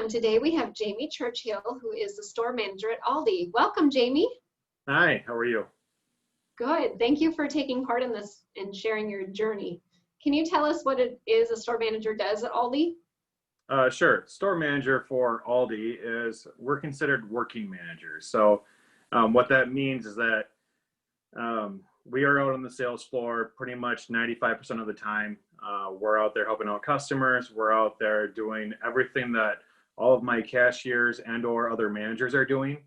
And today we have Jamie Churchill, who is the store manager at Aldi. Welcome, Jamie. Hi, how are you? Good. Thank you for taking part in this and sharing your journey. Can you tell us what it is a store manager does at Aldi? Sure. Store manager for Aldi is we're considered working managers. So what that means is that we are out on the sales floor pretty much 95% of the time. We're out there helping out customers. We're out there doing everything that all of my cashiers and or other managers are doing.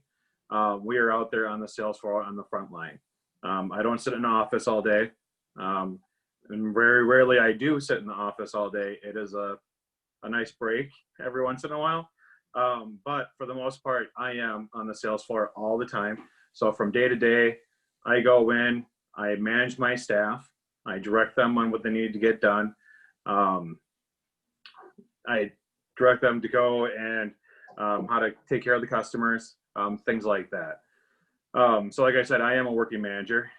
We are out there on the sales floor on the front line. I don't sit in the office all day. And very rarely I do sit in the office all day. It is a nice break every once in a while. But for the most part, I am on the sales floor all the time. So from day to day, I go in, I manage my staff, I direct them on what they need to get done. I direct them to go and how to take care of the customers, things like that. So like I said, I am a working manager.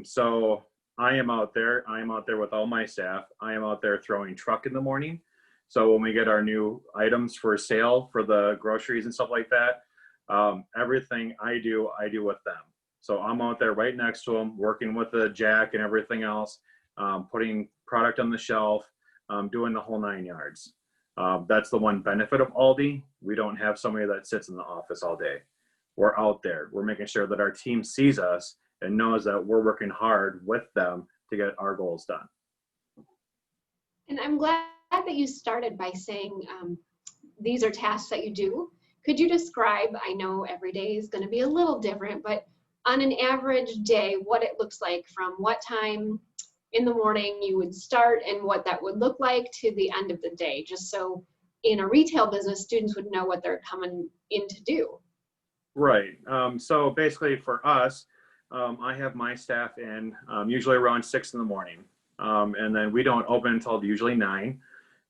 So I am out there with all my staff. I am out there throwing truck in the morning. So when we get our new items for sale for the groceries and stuff like that, everything I do with them. So I'm out there right next to them, working with the jack and everything else, putting product on the shelf, doing the whole 9 yards. That's the one benefit of Aldi. We don't have somebody that sits in the office all day. We're out there. We're making sure that our team sees us and knows that we're working hard with them to get our goals done. And I'm glad that you started by saying these are tasks that you do. Could you describe, I know every day is going to be a little different, but on an average day, what it looks like from what time in the morning you would start and what that would look like to the end of the day, just so in a retail business, students would know what they're coming in to do. Right. So basically for us, I have my staff in usually around 6 in the morning. And then we don't open until usually 9.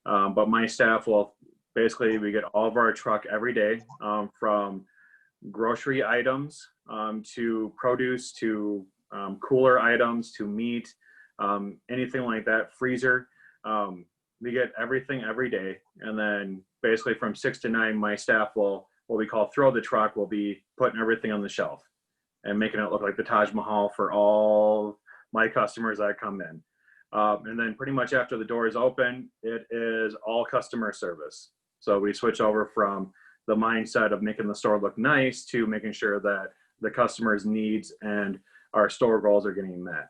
But my staff will basically, we get all of our truck every day, from grocery items to produce to cooler items to meat, anything like that, freezer. We get everything every day. And then basically from 6 to 9, my staff will, what we call throw the truck, will be putting everything on the shelf and making it look like the Taj Mahal for all my customers that come in. And then pretty much after the doors open, it is all customer service. So we switch over from the mindset of making the store look nice to making sure that the customer's needs and our store goals are getting met.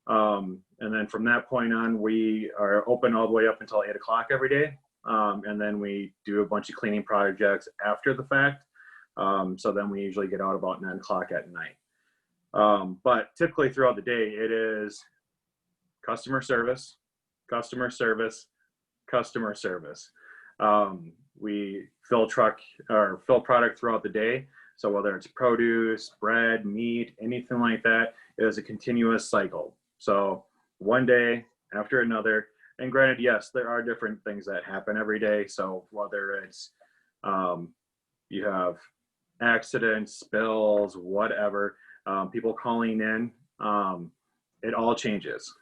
And then from that point on, we are open all the way up until 8 o'clock every day. And then we do a bunch of cleaning projects after the fact. So then we usually get out about 9 o'clock at night. But typically throughout the day, it is customer service, customer service, customer service. We fill product throughout the day. So whether it's produce, bread, meat, anything like that, it is a continuous cycle. So one day after another, and granted, yes, there are different things that happen every day. So whether it's, you have accidents, spills, whatever, people calling in, it all changes.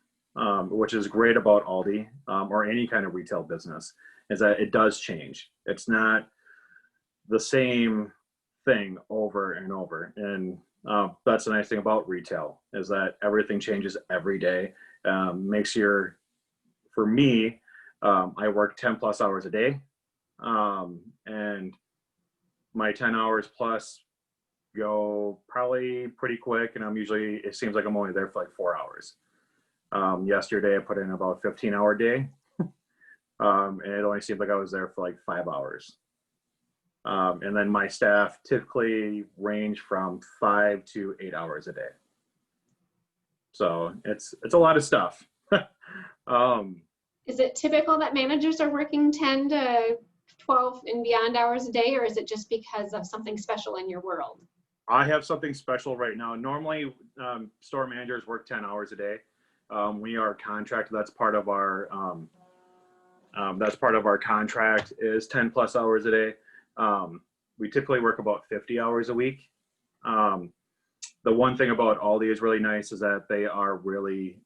Which is great about Aldi, or any kind of retail business, is that it does change. It's not the same thing over and over. And that's the nice thing about retail, is that everything changes every day. For me, I work 10 plus hours a day. And my 10 hours plus go probably pretty quick. And it seems like I'm only there for like 4 hours. Yesterday I put in about a 15-hour day, and it only seemed like I was there for like 5 hours. And then my staff typically range from 5 to 8 hours a day. So it's a lot of stuff. Is it typical that managers are working 10 to 12 and beyond hours a day, or is it just because of something special in your world? I have something special right now. Normally, store managers work 10 hours a day. We are contracted. That's part of our contract is 10 plus hours a day. We typically work about 50 hours a week. The one thing about Aldi is really nice is that they are really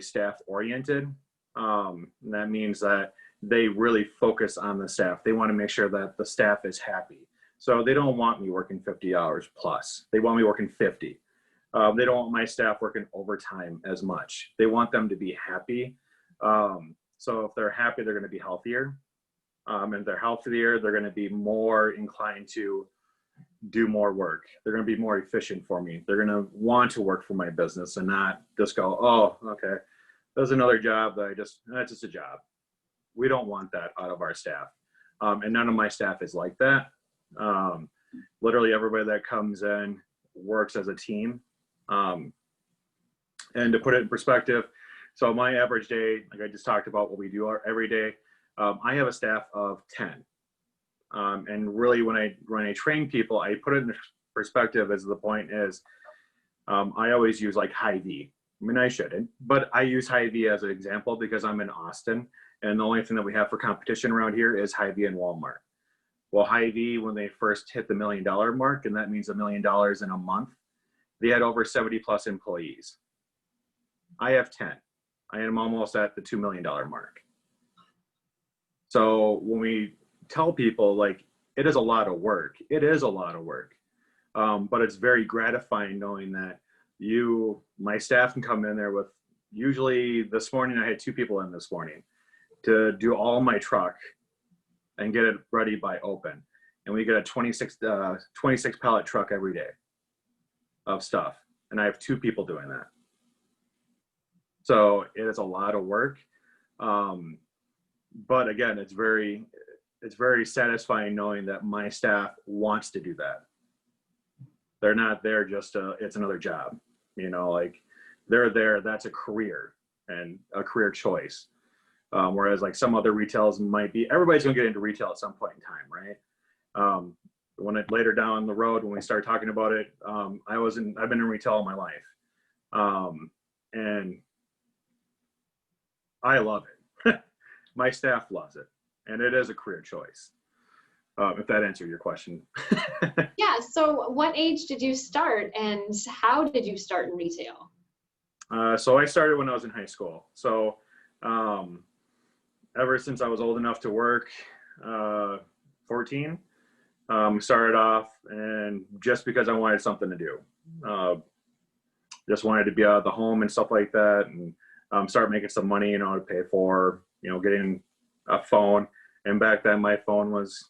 staff oriented. And that means that they really focus on the staff. They want to make sure that the staff is happy. So they don't want me working 50 hours plus. They want me working 50. They don't want my staff working overtime as much. They want them to be happy. So if they're happy, they're going to be healthier. And if they're healthier, they're going to be more inclined to do more work. They're going to be more efficient for me. They're going to want to work for my business and not just go, oh, okay, there's another job that's just a job. We don't want that out of our staff. And none of my staff is like that. Literally everybody that comes in works as a team. And to put it in perspective, so my average day, like I just talked about what we do every day, I have a staff of 10. And really when I train people, I put it in perspective as the point is, I always use like Hy-Vee. I mean, I shouldn't, but I use Hy-Vee as an example because I'm in Austin and the only thing that we have for competition around here is Hy-Vee and Walmart. Well, Hy-Vee, when they first hit the $1 million mark, and that means $1 million in a month, they had over 70 plus employees. I have 10. I am almost at the $2 million mark. So when we tell people like, it is a lot of work, it is a lot of work. But it's very gratifying knowing that my staff can come in there with, usually this morning, I had 2 people in this morning to do all my truck and get it ready by open. And we get a 26 pallet truck every day of stuff. And I have 2 people doing that. So it is a lot of work. But again, it's very satisfying knowing that my staff wants to do that. They're not there just it's another job, like they're there, that's a career and a career choice. Whereas like some other retails might be, everybody's gonna get into retail at some point in time, right? Later down the road, when we start talking about it, I've been in retail all my life. And I love it. My staff loves it. And it is a career choice. If that answered your question. Yeah, so what age did you start and how did you start in retail? So I started when I was in high school. So ever since I was old enough to work, 14, started off, and just because I wanted something to do. Just wanted to be out of the home and stuff like that, and start making some money, to pay for, getting a phone. And back then my phone was,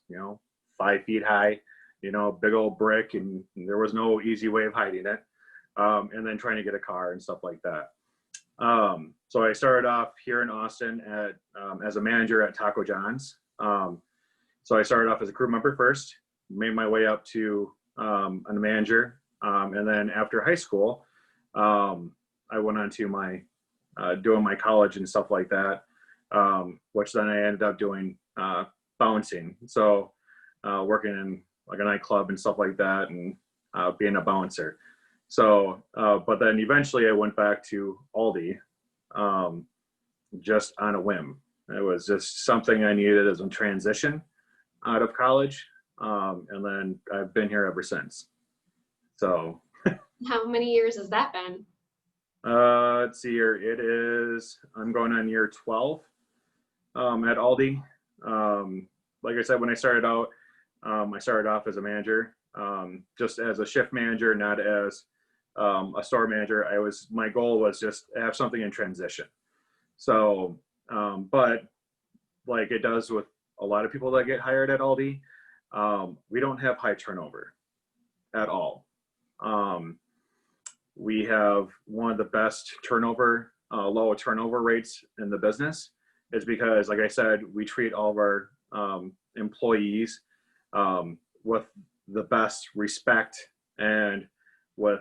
5 feet high, big old brick, and there was no easy way of hiding it. And then trying to get a car and stuff like that. So I started off here in Austin as a manager at Taco John's. So I started off as a crew member first, made my way up to a manager. And then after high school, I went on to my doing my college and stuff like that, which then I ended up doing bouncing. So working in like a nightclub and stuff like that, and being a bouncer. So, but then eventually I went back to Aldi, just on a whim. It was just something I needed as a transition out of college. And then I've been here ever since. So. How many years has that been? Let's see here. I'm going on year 12 at Aldi. Like I said, when I started out, I started off as a manager, just as a shift manager, not as a store manager. My goal was just have something in transition. So, but like it does with a lot of people that get hired at Aldi, we don't have high turnover at all. We have one of the best low turnover rates in the business. Is because, like I said, we treat all of our employees with the best respect, and with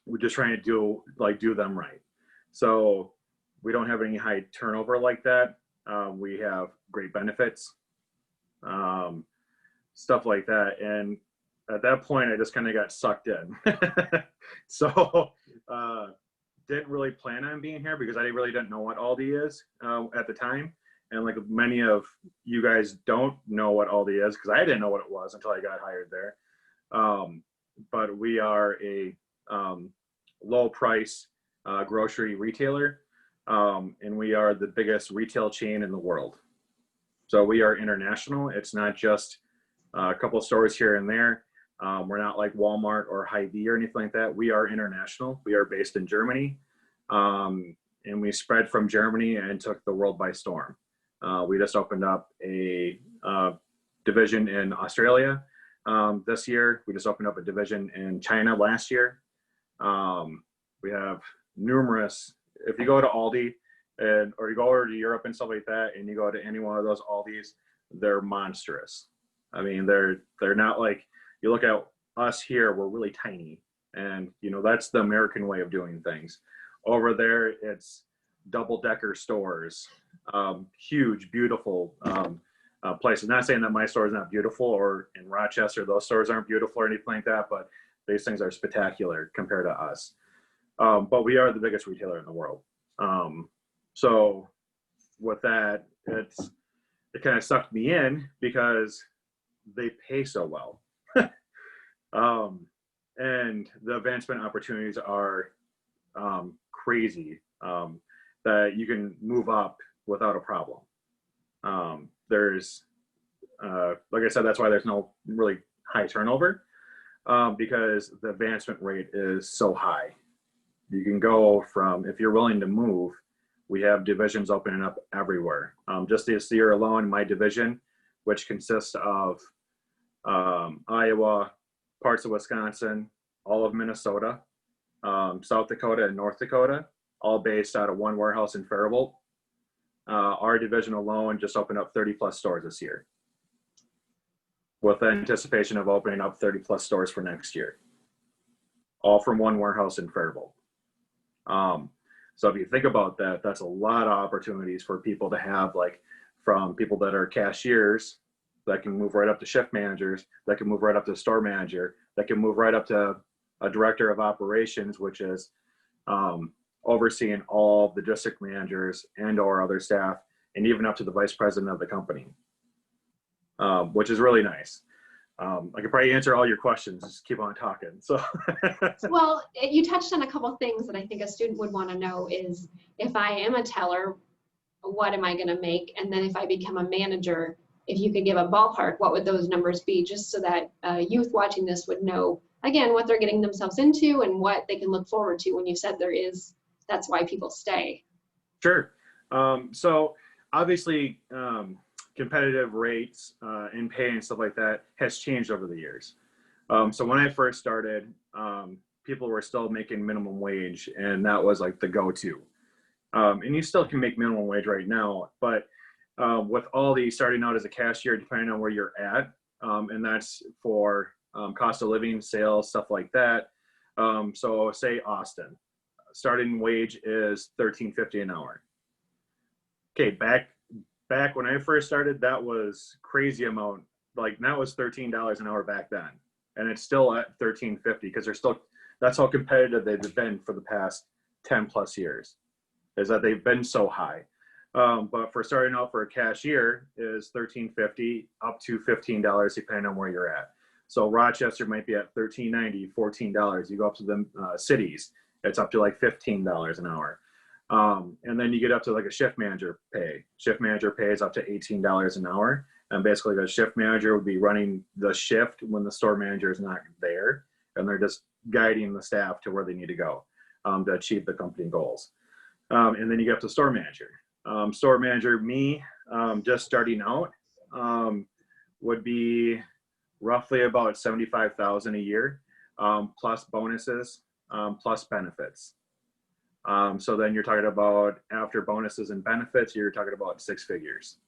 we're just trying to do them right. So we don't have any high turnover like that. We have great benefits, stuff like that. And at that point, I just kind of got sucked in. So didn't really plan on being here because I really didn't know what Aldi is at the time. And like many of you guys don't know what Aldi is, because I didn't know what it was until I got hired there. But we are a low price grocery retailer. and we are the biggest retail chain in the world. So we are international. It's not just a couple of stores here and there. We're not like Walmart or Hy-Vee or anything like that. We are international. We are based in Germany, and we spread from Germany and took the world by storm. We just opened up a division in Australia this year. We just opened up a division in China last year. We have numerous, if you go to Aldi or you go over to Europe and stuff like that, and you go to any one of those Aldis, they're monstrous. I mean, they're not like, you look at us here, we're really tiny. And, you know, that's the American way of doing things. Over there, it's double-decker stores, huge, beautiful places. Not saying that my store is not beautiful, or in Rochester, those stores aren't beautiful or anything like that, but these things are spectacular compared to us. But we are the biggest retailer in the world. So with that, it kind of sucked me in because they pay so well. And the advancement opportunities are crazy, that you can move up without a problem. There's, like I said, that's why there's no really high turnover, because the advancement rate is so high. You can go from, if you're willing to move, we have divisions opening up everywhere. Just this year alone, my division, which consists of Iowa, parts of Wisconsin, all of Minnesota, South Dakota, and North Dakota, all based out of one warehouse in Faribault. Our division alone just opened up 30 plus stores this year, with the anticipation of opening up 30 plus stores for next year, all from one warehouse in Faribault. So if you think about that, that's a lot of opportunities for people to have, like from people that are cashiers that can move right up to shift managers, that can move right up to store manager, that can move right up to a director of operations, which is overseeing all the district managers and or other staff, and even up to the vice president of the company, which is really nice. I could probably answer all your questions, just keep on talking. So, well, you touched on a couple of things that I think a student would want to know is, if I am a teller, what am I going to make? And then if I become a manager, if you could give a ballpark, what would those numbers be, just so that youth watching this would know, again, what they're getting themselves into and what they can look forward to when you said that's why people stay. Sure. So obviously, competitive rates and pay and stuff like that has changed over the years. So when I first started, people were still making minimum wage, and that was like the go-to. And you still can make minimum wage right now, but with Aldi starting out as a cashier, depending on where you're at, and that's for cost of living, sales, stuff like that. So say Austin, starting wage is $13.50 an hour. Okay, back when I first started, that was crazy amount. Like that was $13 an hour back then, and it's still at $13.50 because that's how competitive they've been for the past 10 plus years, is that they've been so high. But for starting out for a cashier is $13.50 up to $15 depending on where you're at. So Rochester might be at $13.90, $14. You go up to the cities, it's up to like $15 an hour. And then you get up to like a shift manager pay. Shift manager pay is up to $18 an hour. And basically the shift manager would be running the shift when the store manager is not there. And they're just guiding the staff to where they need to go to achieve the company goals. And then you get up to store manager. Store manager, me, just starting out, would be roughly about $75,000 a year, plus bonuses, plus benefits. So then you're talking about, after bonuses and benefits, you're talking about six figures.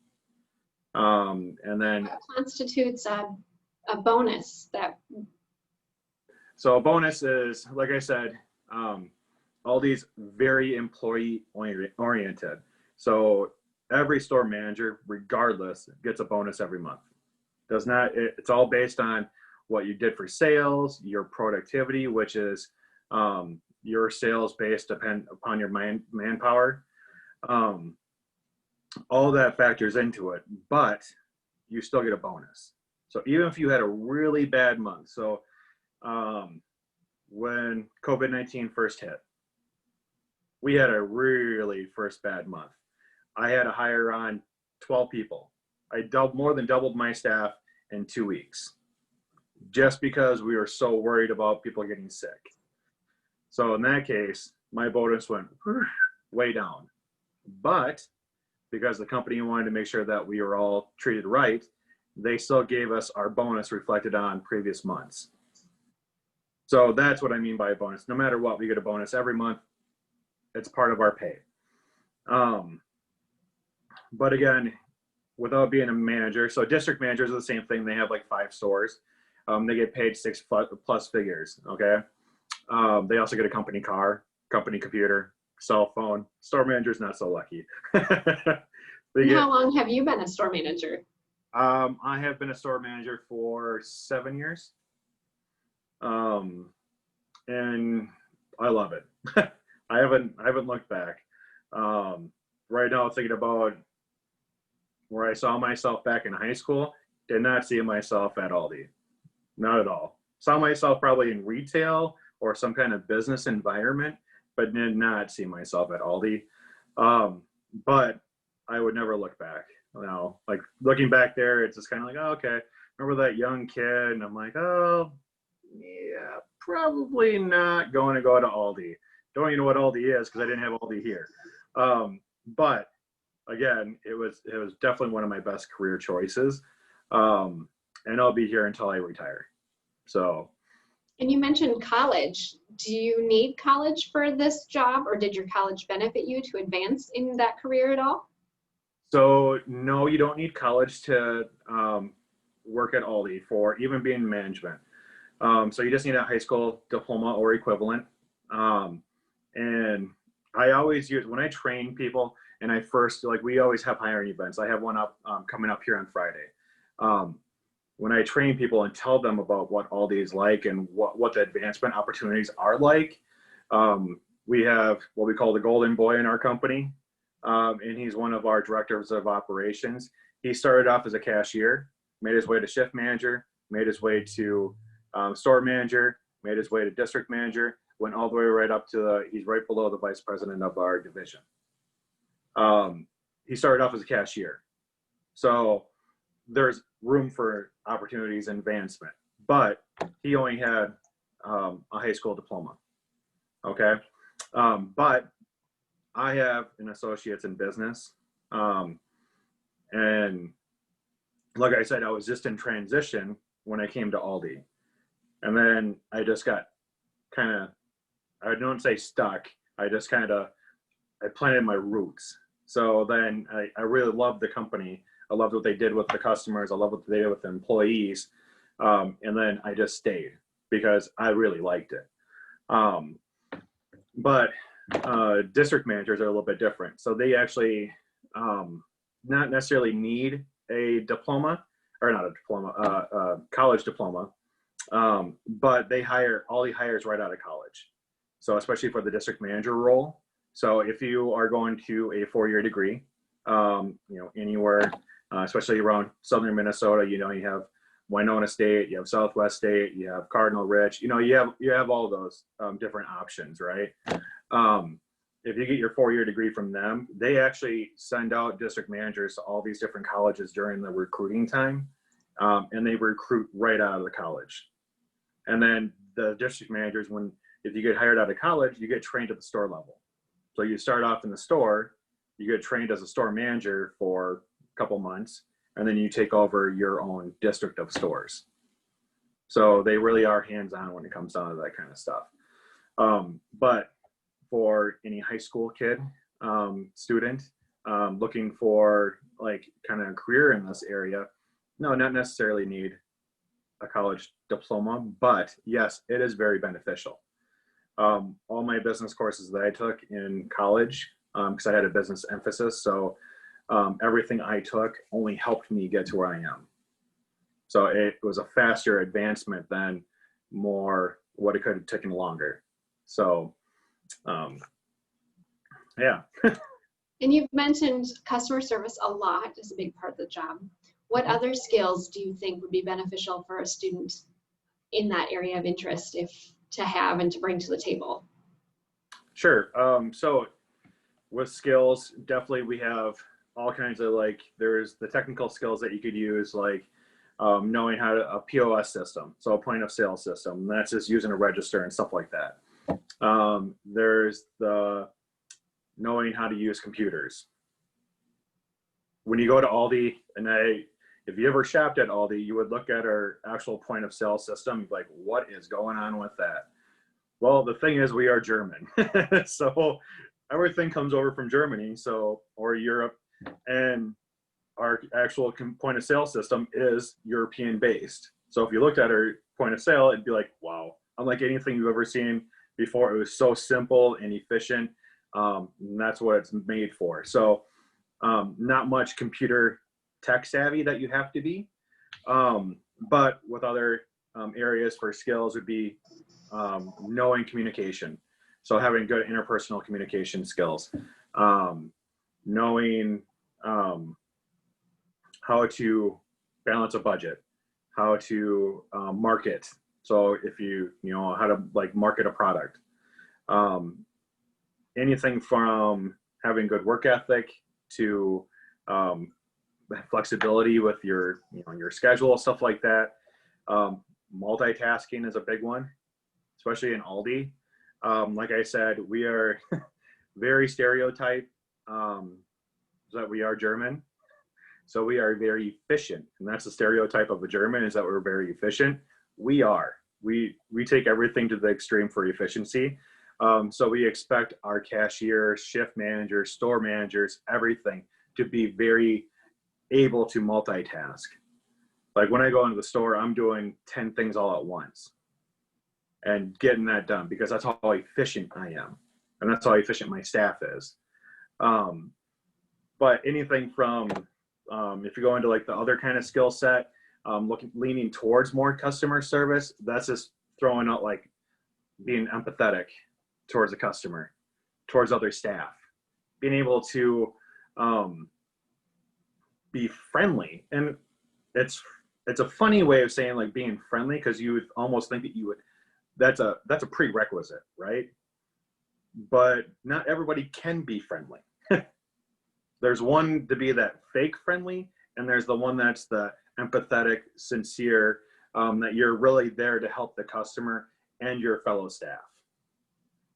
And then what constitutes a bonus? So a bonus is, like I said, Aldi's very employee oriented. So every store manager, regardless, gets a bonus every month. It's all based on what you did for sales, your productivity, which is your sales based depend upon your manpower. All that factors into it, but you still get a bonus. So even if you had a really bad month, so when COVID-19 first hit, we had a really first bad month. I had to hire on 12 people. I more than doubled my staff in 2 weeks, just because we were so worried about people getting sick. So in that case, my bonus went way down. But because the company wanted to make sure that we were all treated right, they still gave us our bonus reflected on previous months. So that's what I mean by a bonus. No matter what, we get a bonus every month. It's part of our pay. But again, without being a manager, so district managers are the same thing. They have like 5 stores. They get paid 6 plus figures, okay? They also get a company car, company computer, cell phone. Store manager's not so lucky. How long have you been a store manager? I have been a store manager for 7 years. And I love it. I haven't looked back. Right now, thinking about where I saw myself back in high school, did not see myself at Aldi. Not at all. Saw myself probably in retail or some kind of business environment, but did not see myself at Aldi. But I would never look back. Now, like looking back there, it's just kind of like, oh, okay. Remember that young kid? And I'm like, oh, yeah, probably not going to go to Aldi. Don't even know what Aldi is because I didn't have Aldi here. But again, it was definitely one of my best career choices. And I'll be here until I retire. So. And you mentioned college. Do you need college for this job, or did your college benefit you to advance in that career at all? So no, you don't need college to work at Aldi for even being in management. So you just need a high school diploma or equivalent. And I always use, when I train people, and I first, like, we always have hiring events. I have one up coming up here on Friday. When I train people and tell them about what Aldi is like and what the advancement opportunities are like, we have what we call the golden boy in our company. And he's one of our directors of operations. He started off as a cashier, made his way to shift manager, made his way to store manager, made his way to district manager, went all the way right up to he's right below the vice president of our division. He started off as a cashier. So there's room for opportunities and advancement, but he only had a high school diploma. Okay. But I have an associate's in business. And like I said, I was just in transition when I came to Aldi. And then I just got kind of, I don't say stuck. I just kind of, I planted my roots. So then I really loved the company. I loved what they did with the customers. I loved what they did with the employees. And then I just stayed because I really liked it. But district managers are a little bit different. So they actually not necessarily need a diploma, or not a diploma, college diploma, but they hire, Aldi hires right out of college. So especially for the district manager role. So if you are going to a 4-year degree, anywhere, especially around southern Minnesota, you have Winona State, you have Southwest State, you have Cardinal Rich, you have all those different options, right? If you get your 4-year degree from them, they actually send out district managers to all these different colleges during the recruiting time, and they recruit right out of the college. And then the district managers, if you get hired out of college, you get trained at the store level. So you start off in the store, you get trained as a store manager for a couple months, and then you take over your own district of stores. So they really are hands-on when it comes down to that kind of stuff. But for any high school kid, student, looking for like kind of a career in this area, no, not necessarily need a college diploma, but yes, it is very beneficial. All my business courses that I took in college, because I had a business emphasis, so everything I took only helped me get to where I am. So it was a faster advancement than what it could have taken longer. So, yeah. And you've mentioned customer service a lot as a big part of the job. What other skills do you think would be beneficial for a student in that area of interest to have and to bring to the table? Sure. So with skills, definitely we have all kinds of, like, there's the technical skills that you could use, like knowing how to a POS system, so a point of sale system. That's just using a register and stuff like that. There's the knowing how to use computers. When you go to Aldi, and if you ever shopped at Aldi, you would look at our actual point of sale system, like, what is going on with that? Well, the thing is, we are German, so everything comes over from Germany, or Europe, and our actual point of sale system is European based. So if you looked at our point of sale, it'd be like, wow, unlike anything you've ever seen before. It was so simple and efficient. And that's what it's made for. So not much computer tech savvy that you have to be. But with other areas for skills would be knowing communication. So having good interpersonal communication skills, knowing how to balance a budget, how to market. So if you know how to, like, market a product, anything from having good work ethic to flexibility with your schedule, stuff like that. Multitasking is a big one, especially in Aldi. Like I said, we are very stereotyped that we are German. So we are very efficient, and that's the stereotype of a German, is that we're very efficient. We are. We take everything to the extreme for efficiency. So we expect our cashiers, shift managers, store managers, everything to be very able to multitask. Like when I go into the store, I'm doing 10 things all at once and getting that done, because that's how efficient I am. And that's how efficient my staff is. But anything from, if you go into like the other kind of skill set, leaning towards more customer service, that's just throwing out, like, being empathetic towards the customer, towards other staff, being able to be friendly. And it's a funny way of saying, like, being friendly, because you would almost think that you would, that's a prerequisite, right? But not everybody can be friendly. There's one to be that fake friendly, and there's the one that's the empathetic, sincere, that you're really there to help the customer and your fellow staff.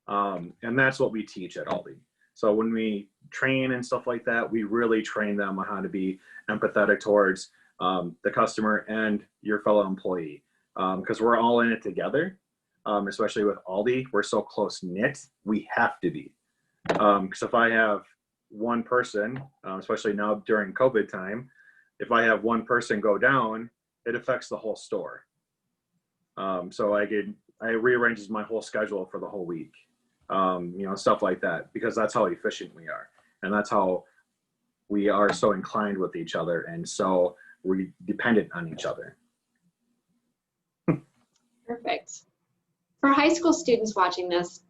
And that's what we teach at Aldi. So when we train and stuff like that, we really train them on how to be empathetic towards the customer and your fellow employee, because we're all in it together. Especially with Aldi, we're so close knit, we have to be. Because if I have one person, especially now during COVID time, if I have one person go down, it affects the whole store. So I rearranges my whole schedule for the whole week, stuff like that, because that's how efficient we are. And that's how we are so inclined with each other, and so we're dependent on each other. Perfect. For high school students watching this,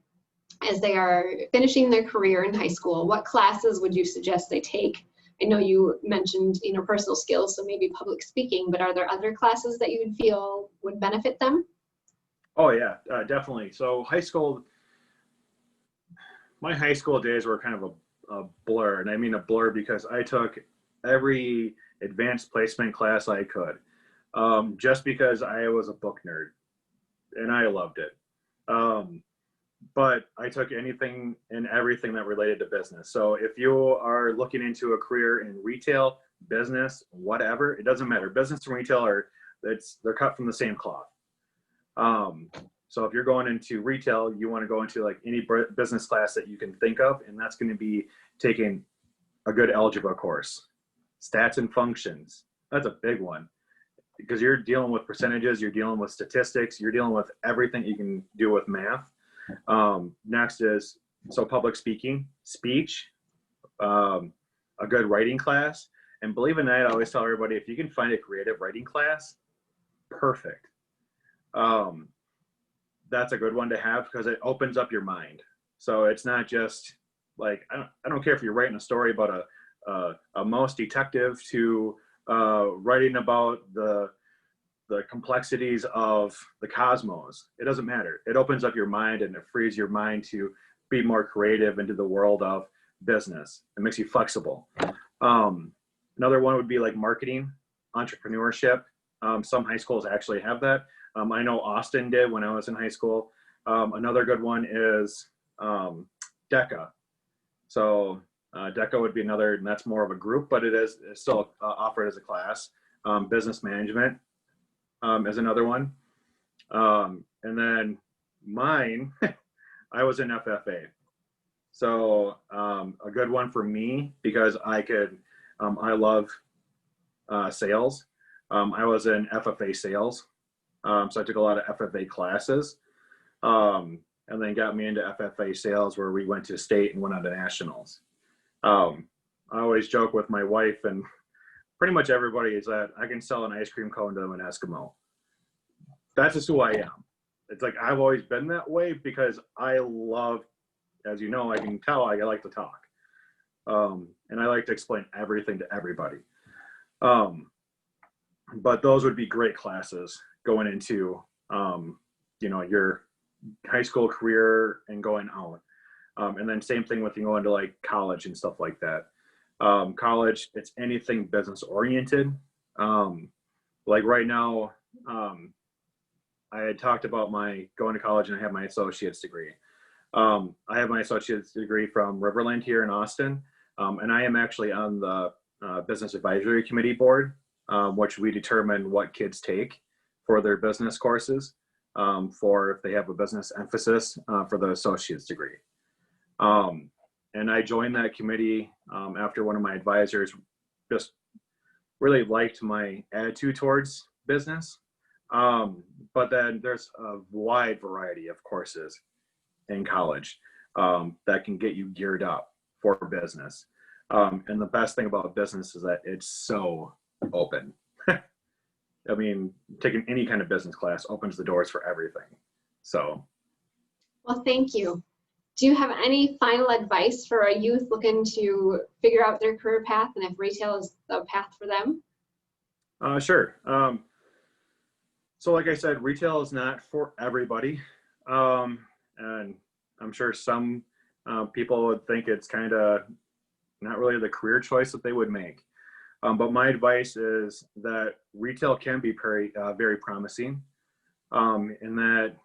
as they are finishing their career in high school, what classes would you suggest they take? I know you mentioned interpersonal skills, so maybe public speaking, but are there other classes that you would feel would benefit them? Oh yeah, definitely. So my high school days were kind of a blur, and I mean a blur because I took every advanced placement class I could, just because I was a book nerd, and I loved it. But I took anything and everything that related to business. So if you are looking into a career in retail, business, whatever, it doesn't matter. Business and retail they're cut from the same cloth. So if you're going into retail, you want to go into like any business class that you can think of, and that's going to be taking a good algebra course, stats and functions. That's a big one, because you're dealing with percentages, you're dealing with statistics, you're dealing with everything you can do with math. Next is public speaking, speech, a good writing class. And believe it or not, I always tell everybody, if you can find a creative writing class, perfect. That's a good one to have, because it opens up your mind. So it's not just like, I don't care if you're writing a story about a mouse detective to writing about the complexities of the cosmos. It doesn't matter. It opens up your mind, and it frees your mind to be more creative into the world of business. It makes you flexible. Another one would be like marketing, entrepreneurship. Some high schools actually have that. I know Austin did when I was in high school. Another good one is DECA. So DECA would be another, and that's more of a group, but it's still offered as a class. Business management is another one. And then mine, I was in FFA. So a good one for me because I love sales. I was in FFA sales. So I took a lot of FFA classes, and then got me into FFA sales where we went to state and went on to nationals. I always joke with my wife and pretty much everybody is that I can sell an ice cream cone to an Eskimo. That's just who I am. It's like I've always been that way because I love, as you know, I can tell I like to talk. And I like to explain everything to everybody. But those would be great classes going into, your high school career and going out. And then same thing with going to like college and stuff like that. College, it's anything business oriented. Like right now, I had talked about my going to college and I have my associate's degree. I have my associate's degree from Riverland here in Austin. And I am actually on the business advisory committee board, which we determine what kids take for their business courses, for if they have a business emphasis for the associate's degree. And I joined that committee after one of my advisors just really liked my attitude towards business. But then there's a wide variety of courses in college that can get you geared up for business. And the best thing about business is that it's so open. I mean, taking any kind of business class opens the doors for everything. So. Well, thank you. Do you have any final advice for a youth looking to figure out their career path and if retail is the path for them? Sure. So like I said, retail is not for everybody. And I'm sure some people would think it's kind of not really the career choice that they would make. But my advice is that retail can be very, very promising, in that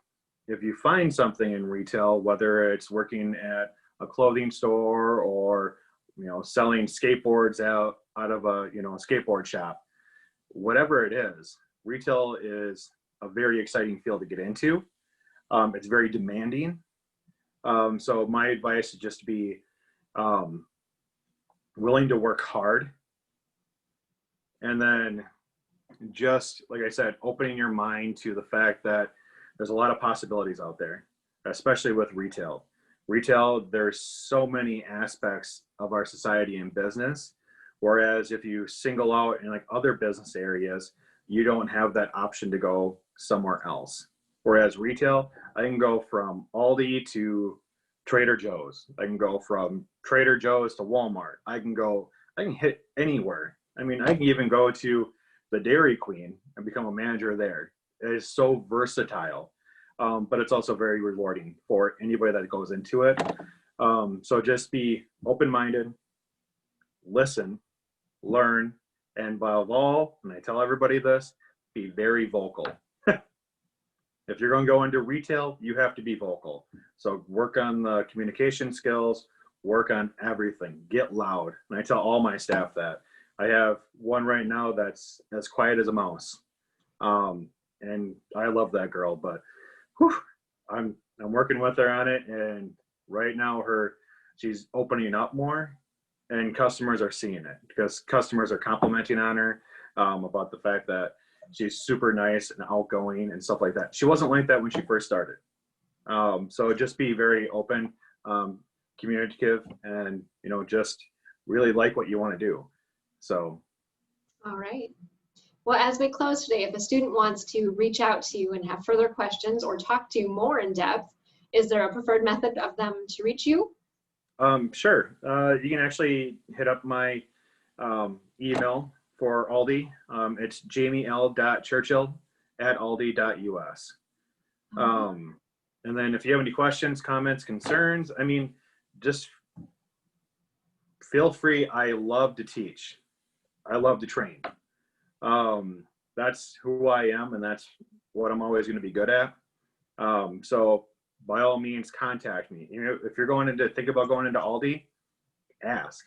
if you find something in retail, whether it's working at a clothing store or, selling skateboards out of a, skateboard shop, whatever it is, retail is a very exciting field to get into. It's very demanding. So my advice is just to be willing to work hard. And then just, like I said, opening your mind to the fact that there's a lot of possibilities out there, especially with retail. Retail, there's so many aspects of our society and business. Whereas if you single out in like other business areas, you don't have that option to go somewhere else. Whereas retail, I can go from Aldi to Trader Joe's. I can go from Trader Joe's to Walmart. I can hit anywhere. I mean, I can even go to the Dairy Queen and become a manager there. It is so versatile, but it's also very rewarding for anybody that goes into it. So just be open-minded, listen, learn, and above all, and I tell everybody this, be very vocal. If you're going to go into retail, you have to be vocal. So work on the communication skills, work on everything, get loud. And I tell all my staff that. I have one right now that's as quiet as a mouse. And I love that girl, but I'm working with her on it. And right now she's opening up more and customers are seeing it because customers are complimenting on her about the fact that she's super nice and outgoing and stuff like that. She wasn't like that when she first started. So just be very open, communicative, and, just really like what you want to do. So. All right. Well, as we close today, if a student wants to reach out to you and have further questions or talk to you more in depth, is there a preferred method of them to reach you? Sure. You can actually hit up my email for Aldi. It's jamiel.churchill@aldi.us. And then if you have any questions, comments, concerns, I mean, just feel free. I love to teach. I love to train. That's who I am, and that's what I'm always going to be good at. So by all means, contact me. You know, if you're think about going into Aldi, ask.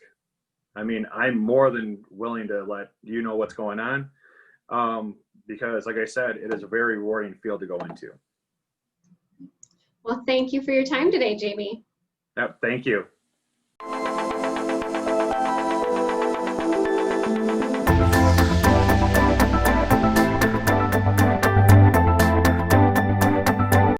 I mean, I'm more than willing to let you know what's going on, because like I said, it is a very rewarding field to go into. Well, thank you for your time today, Jamie. Yep, thank you.